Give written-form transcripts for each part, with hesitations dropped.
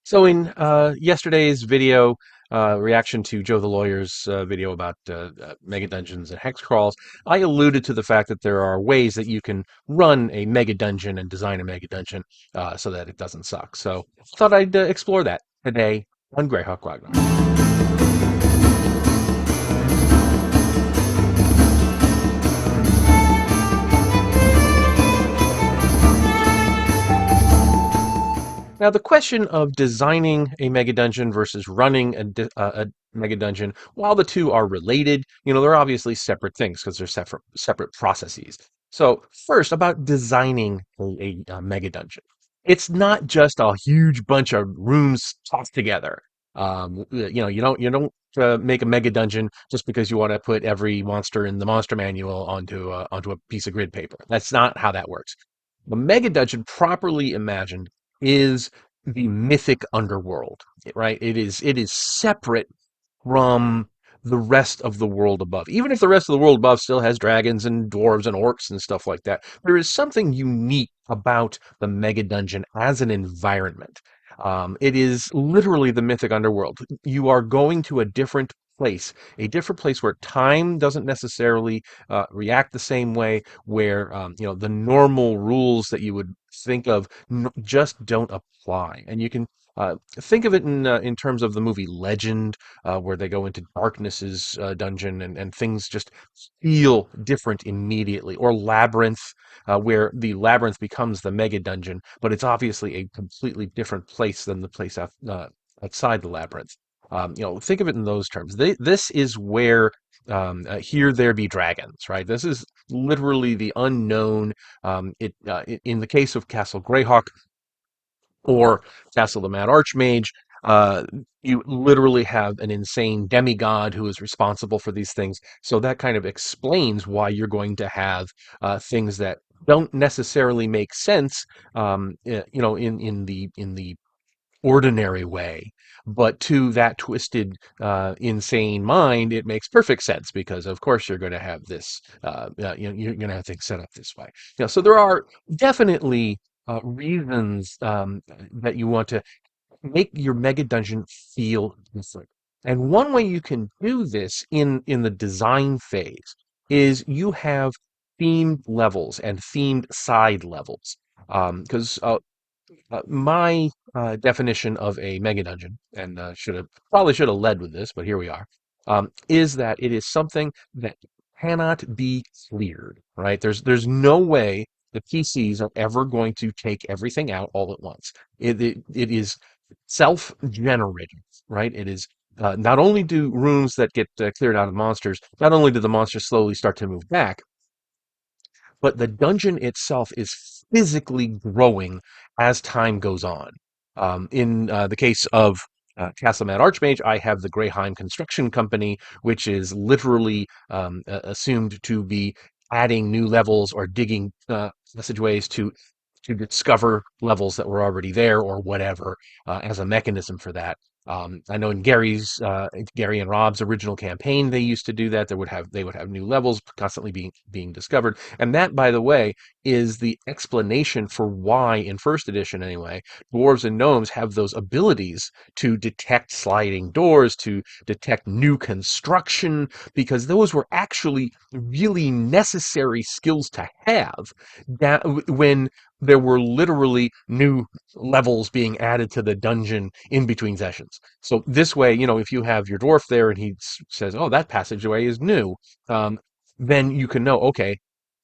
So in yesterday's video reaction to Joe the Lawyer's video about mega dungeons and hex crawls, I alluded to the fact that there are ways that you can run a mega dungeon and design a mega dungeon so that it doesn't suck. So I thought I'd explore that today on Greyhawk Ragnar. Now, the question of designing a mega dungeon versus running a mega dungeon, while the two are related, they're obviously separate things because they're separate processes. So, first, about designing a mega dungeon. It's not just a huge bunch of rooms tossed together. You don't make a mega dungeon just because you want to put every monster in the monster manual onto a piece of grid paper. That's not how that works. The mega dungeon, properly imagined, is the mythic underworld, right? It is separate from the rest of the world above. Even if the rest of the world above still has dragons and dwarves and orcs and stuff like that, there is something unique about the mega dungeon as an environment. It is literally the mythic underworld. You are going to a different place where time doesn't necessarily react the same way, where the normal rules that you would think of just don't apply, and you can think of it in terms of the movie Legend, where they go into Darkness's dungeon and things just feel different immediately. Or Labyrinth, where the labyrinth becomes the mega dungeon, but it's obviously a completely different place than the place outside the labyrinth. Think of it in those terms. This is where here there be dragons, right? This is literally the unknown. In the case of Castle Greyhawk, or Castle the Mad Archmage, uh, you literally have an insane demigod who is responsible for these things. So that kind of explains why you're going to have things that don't necessarily make sense, in the ordinary way. But to that twisted, insane mind, it makes perfect sense because, of course, you're going to have this. You're going to have things set up this way. So there are definitely reasons that you want to make your mega dungeon feel different. And one way you can do this in the design phase is you have themed levels and themed side levels. Because my definition of a mega dungeon, and should have led with this, but here we are, is that it is something that cannot be cleared. Right? There's no way the PCs are ever going to take everything out all at once. It is self-generating. Right? It is. Not only do rooms that get cleared out of monsters, not only do the monsters slowly start to move back, but the dungeon itself is physically growing as time goes on. In the case of Castle Mad Archmage, I have the Greyheim Construction Company, which is literally assumed to be adding new levels or digging passageways to discover levels that were already there or whatever, as a mechanism for that. I know in Gary and Rob's original campaign, they used to do that. They would have new levels constantly being discovered, and that, by the way, is the explanation for why, in first edition anyway, dwarves and gnomes have those abilities to detect sliding doors, to detect new construction, because those were actually really necessary skills to have that when there were literally new levels being added to the dungeon in between sessions. So this way, if you have your dwarf there and he says, "Oh, that passageway is new," um, then you can know, okay,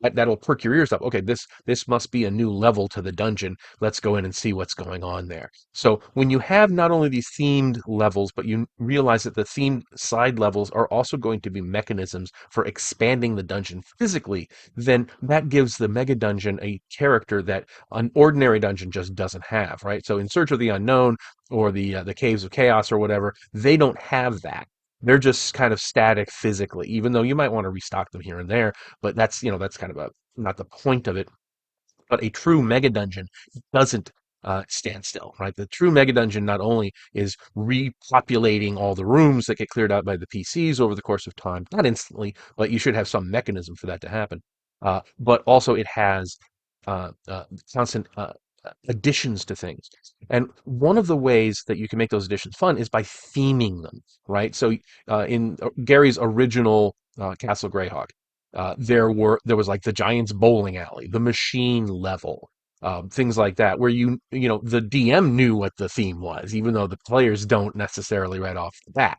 that'll perk your ears up. Okay, this must be a new level to the dungeon. Let's go in and see what's going on there. So when you have not only these themed levels, but you realize that the themed side levels are also going to be mechanisms for expanding the dungeon physically, then that gives the mega dungeon a character that an ordinary dungeon just doesn't have, right? So in Search of the Unknown, or the Caves of Chaos or whatever, they don't have that. They're just kind of static physically, even though you might want to restock them here and there, but that's kind of not the point of it. But a true mega dungeon doesn't stand still, right? The true mega dungeon not only is repopulating all the rooms that get cleared out by the PCs over the course of time, not instantly, but you should have some mechanism for that to happen. But also it has constant additions to things. And one of the ways that you can make those additions fun is by theming them, right? So in Gary's original Castle Greyhawk, there was like the Giants bowling alley, the machine level, things like that, where the DM knew what the theme was, even though the players don't necessarily right off the bat.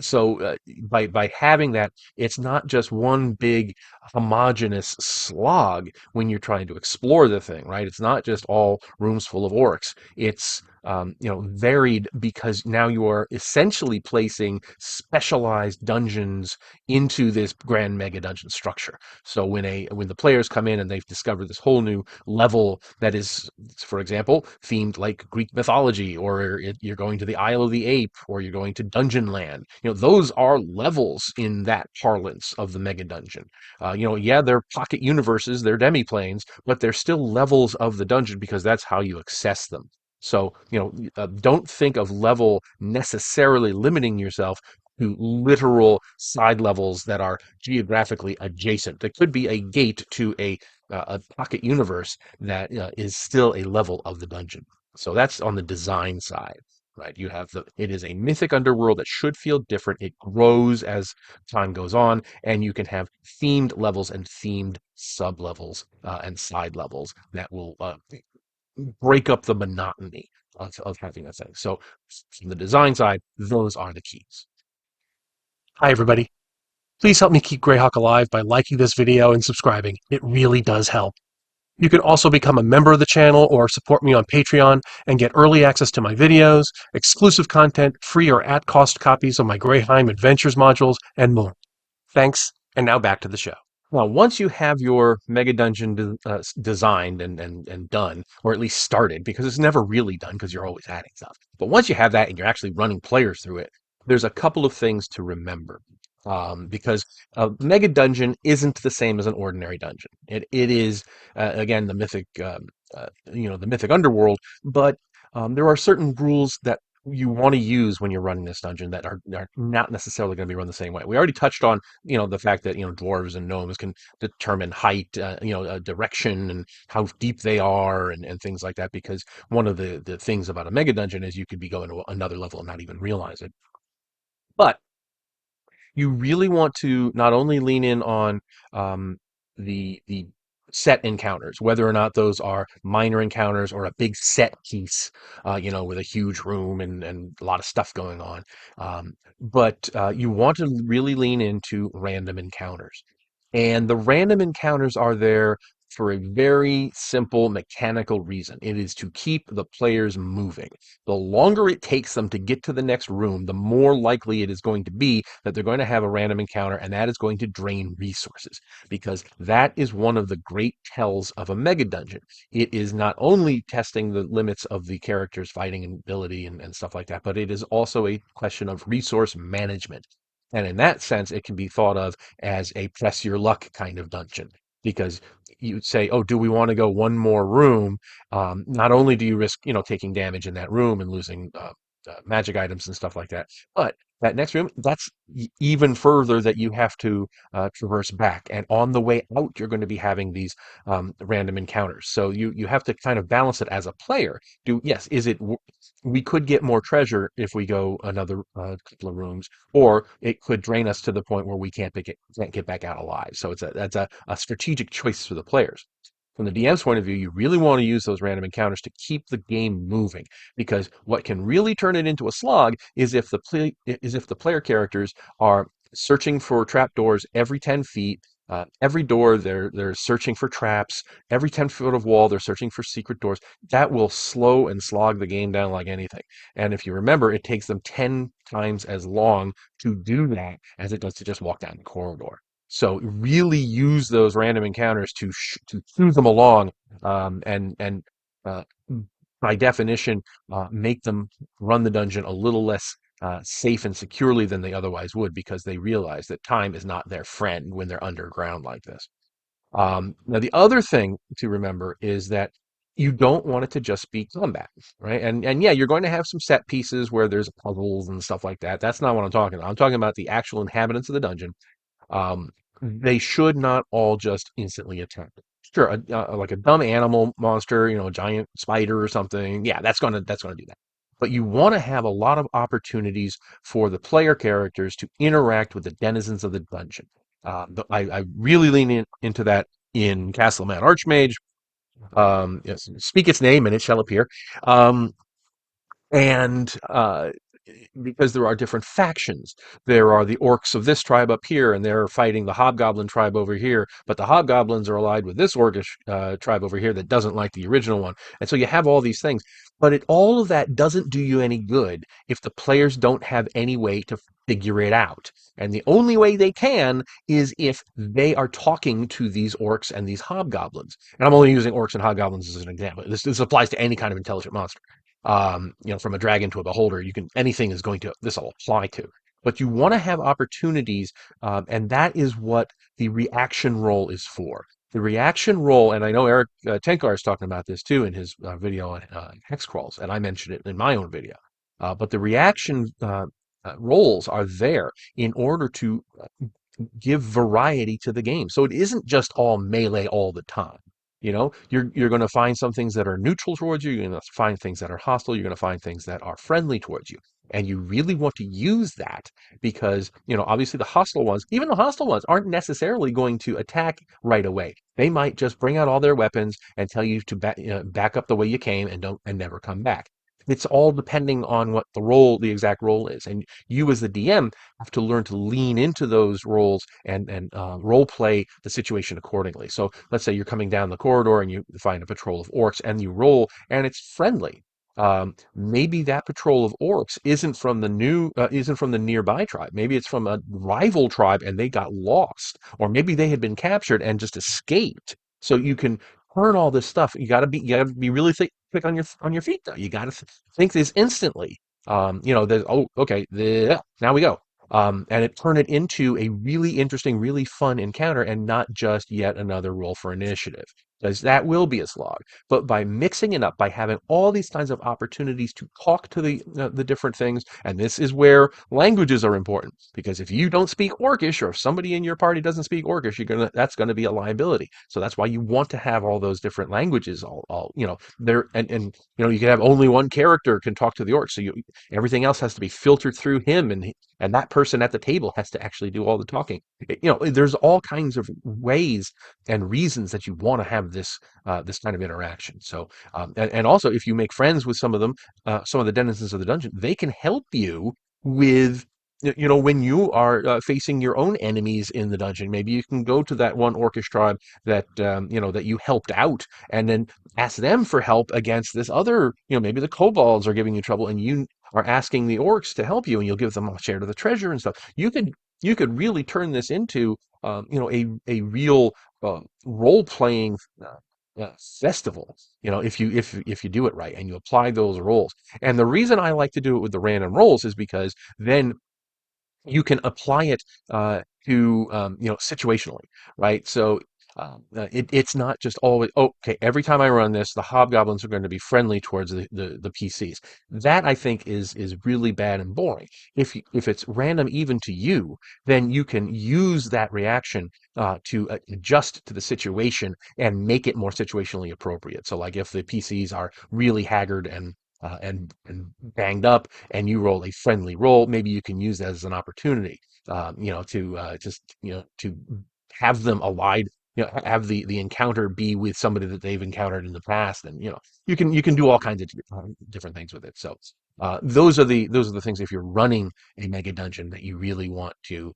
So by having that, it's not just one big homogeneous slog when you're trying to explore the thing, right? It's not just all rooms full of orcs. It's varied because now you are essentially placing specialized dungeons into this grand mega dungeon structure. So when the players come in and they've discovered this whole new level that is, for example, themed like Greek mythology, or you're going to the Isle of the Ape, or you're going to Dungeon Land, those are levels in that parlance of the mega dungeon. Yeah, they're pocket universes, they're demi-planes, but they're still levels of the dungeon because that's how you access them. So, don't think of level necessarily limiting yourself to literal side levels that are geographically adjacent. There could be a gate to a pocket universe that is still a level of the dungeon. So that's on the design side, right? It is a mythic underworld that should feel different. It grows as time goes on, and you can have themed levels and themed sub levels and side levels that will break up the monotony of having a thing. So, from the design side, those are the keys. Hi, everybody. Please help me keep Greyhawk alive by liking this video and subscribing. It really does help. You can also become a member of the channel or support me on Patreon and get early access to my videos, exclusive content, free or at cost copies of my Greyheim Adventures modules, and more. Thanks, and now back to the show. Now, once you have your mega dungeon designed and done, or at least started, because it's never really done because you're always adding stuff. But once you have that and you're actually running players through it, there's a couple of things to remember. Because a mega dungeon isn't the same as an ordinary dungeon. It is again the mythic underworld, but there are certain rules that you want to use when you're running this dungeon that are not necessarily going to be run the same way. We already touched on the fact that dwarves and gnomes can determine height, direction, and how deep they are, and things like that, because one of the things about a mega dungeon is you could be going to another level and not even realize it. But you really want to not only lean in on the set encounters, whether or not those are minor encounters or a big set piece, with a huge room and a lot of stuff going on. But you want to really lean into random encounters. And the random encounters are there for a very simple mechanical reason. It is to keep the players moving. The longer it takes them to get to the next room, the more likely it is going to be that they're going to have a random encounter, and that is going to drain resources, because that is one of the great tells of a mega dungeon. It is not only testing the limits of the character's fighting ability and stuff like that, but it is also a question of resource management. And in that sense, it can be thought of as a press your luck kind of dungeon, because you say, oh, do we want to go one more room? Not only do you risk, taking damage in that room and losing magic items and stuff like that, but that next room, that's even further that you have to traverse back. And on the way out, you're going to be having these random encounters. So you have to kind of balance it as a player. Yes, we could get more treasure if we go another couple of rooms, or it could drain us to the point where we can't get back out alive. So that's a strategic choice for the players. From the DM's point of view, you really want to use those random encounters to keep the game moving, because what can really turn it into a slog is if the player characters are searching for trapdoors every 10 feet. Every door they're searching for traps. Every 10 foot of wall they're searching for secret doors. That will slow and slog the game down like anything. And if you remember, it takes them 10 times as long to do that as it does to just walk down the corridor. So really use those random encounters to chew them along, and uh, by definition, make them run the dungeon a little less safe and securely than they otherwise would, because they realize that time is not their friend when they're underground like this. Now, the other thing to remember is that you don't want it to just be combat, right? And yeah, you're going to have some set pieces where there's puzzles and stuff like that. That's not what I'm talking about. I'm talking about the actual inhabitants of the dungeon. um, they should not all just instantly attack. Sure, like a dumb animal monster, a giant spider or something. Yeah, that's gonna do that. But you want to have a lot of opportunities for the player characters to interact with the denizens of the dungeon. I really into that in Castle Man Archmage. Yes, speak its name and it shall appear. Um, and because there are different factions. There are the orcs of this tribe up here, and they're fighting the hobgoblin tribe over here. But the hobgoblins are allied with this orcish tribe over here that doesn't like the original one. And so you have all these things. But all of that doesn't do you any good if the players don't have any way to figure it out. And the only way they can is if they are talking to these orcs and these hobgoblins. And I'm only using orcs and hobgoblins as an example. This applies to any kind of intelligent monster. From a dragon to a beholder, anything is going to this will apply to. But you want to have opportunities, and that is what the reaction roll is for. The reaction roll, and I know Eric Tenkar is talking about this too in his video on hex crawls, and I mentioned it in my own video. But the reaction rolls are there in order to give variety to the game. So it isn't just all melee all the time. You're going to find some things that are neutral towards you. You're going to find things that are hostile. You're going to find things that are friendly towards you. And you really want to use that because, obviously the hostile ones, even the hostile ones, aren't necessarily going to attack right away. They might just bring out all their weapons and tell you to back up the way you came and never come back. It's all depending on what the exact role is. And you as the DM have to learn to lean into those roles and role play the situation accordingly. So let's say you're coming down the corridor and you find a patrol of orcs and you roll and it's friendly. Maybe that patrol of orcs isn't from the nearby tribe. Maybe it's from a rival tribe and they got lost, or maybe they had been captured and just escaped. So you can turn all this stuff. You gotta be really quick on your feet though. You gotta think this instantly. There's okay, now we go. And turn it into a really interesting, really fun encounter and not just yet another roll for initiative. Because that will be a slog. But by mixing it up, by having all these kinds of opportunities to talk to the different things, and this is where languages are important. Because if you don't speak Orcish, or if somebody in your party doesn't speak Orcish, that's gonna be a liability. So that's why you want to have all those different languages. All there, and you can have only one character can talk to the orcs. So everything else has to be filtered through him, and that person at the table has to actually do all the talking. There's all kinds of ways and reasons that you want to have this kind of interaction. So, and also if you make friends with some of them, some of the denizens of the dungeon, they can help you with. When you are facing your own enemies in the dungeon, maybe you can go to that one orcish tribe that you helped out, and then ask them for help against this other. Maybe the kobolds are giving you trouble, and you are asking the orcs to help you, and you'll give them a share of the treasure and stuff. You could really turn this into a real role playing festival. If you do it right and you apply those roles. And the reason I like to do it with the random rolls is because then you can apply it to situationally, right? So it's not just always okay. Every time I run this, the hobgoblins are going to be friendly towards the PCs. That I think is really bad and boring. If it's random even to you, then you can use that reaction to adjust to the situation and make it more situationally appropriate. So like if the PCs are really haggard and banged up, and you roll a friendly roll, maybe you can use that as an opportunity, to have them allied, have the encounter be with somebody that they've encountered in the past, and you can do all kinds of different things with it. So those are the things if you're running a mega dungeon that you really want to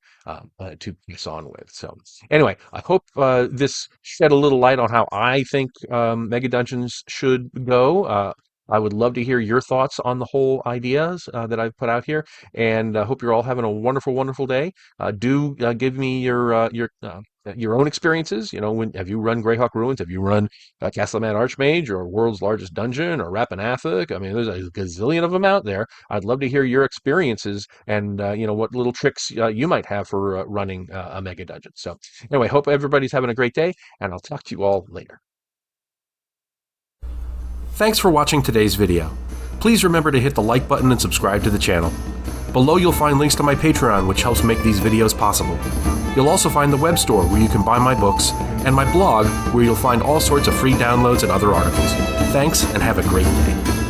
piece on with. So anyway, I hope this shed a little light on how I think mega dungeons should go. I would love to hear your thoughts on the whole ideas that I've put out here, and hope you're all having a wonderful, wonderful day. Do give me your own experiences. Have you run Greyhawk Ruins? Have you run Castleman Archmage or World's Largest Dungeon or Rappaneathic? I mean, there's a gazillion of them out there. I'd love to hear your experiences and what little tricks you might have for running a mega dungeon. So anyway, hope everybody's having a great day, and I'll talk to you all later. Thanks for watching today's video. Please remember to hit the like button and subscribe to the channel. Below you'll find links to my Patreon, which helps make these videos possible. You'll also find the web store where you can buy my books, and my blog where you'll find all sorts of free downloads and other articles. Thanks, and have a great day.